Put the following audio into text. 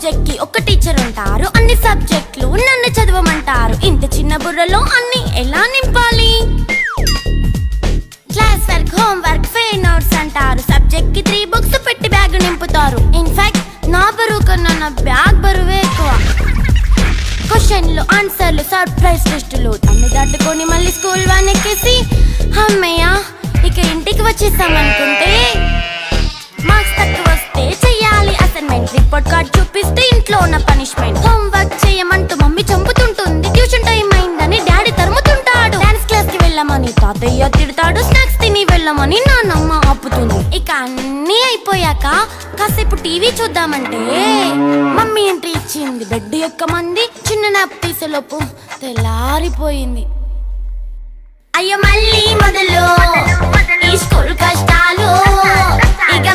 Subject కి ఒక teacher ఉంటారు, అన్ని సబ్జెక్టులు నన్ను చదవమంటారు. ఇంత చిన్న బుర్రలో అన్ని ఎలా నింపాలి? Class work, home work, fair notes అంటారు. సబ్జెక్ట్ కి 3 బుక్స్ పెట్టి బ్యాగ్ నింపుతారు. ఇన్ఫాక్ట్ నా బరువు కన్నా నా బ్యాగ్ బరువే ఎక్కువ. క్వశ్చన్లు, ఆన్సర్లు, సర్ప్రైజ్ టెస్టులు అన్ని దాటుకొని మళ్ళీ స్కూల్ వ్యాన్ ఎక్కేసి అమ్మయ్య ఇక ఇంటికి వచ్చేసామనుకుంటే మార్క్స్ తక్కువ వస్తే చెయ్యాలి అసైన్మెంట్. రిపోర్ట్ కార్డ్ చూపిస్తే ఇంట్లో ఉన్న పనిష్మెంట్. హోమ్ వర్క్ చేయమంటూ మమ్మీ చంపుతుంటుంది. ట్యూషన్ టైం అయిందని డాడీ తరుముతుంటాడు. డాన్స్ క్లాస్ కి వెళ్ళమని తాతయ్య తిడతాడు. స్నాక్స్ తిని వెళ్ళమని నాన్నమ్మ ఆపుతుంది. ఇక అన్నీ అయిపోయాక కాసేపు టీవీ చూద్దామంటే మమ్మీ ఎంట్రీ ఇచ్చింది. బెడ్ ఎక్కమంది. చిన్న నాప్ తీసేలోపు తెల్లారిపోయింది. అయ్యో మళ్ళీ మొదలు ఈ స్కూల్ కష్టాలు. ఇక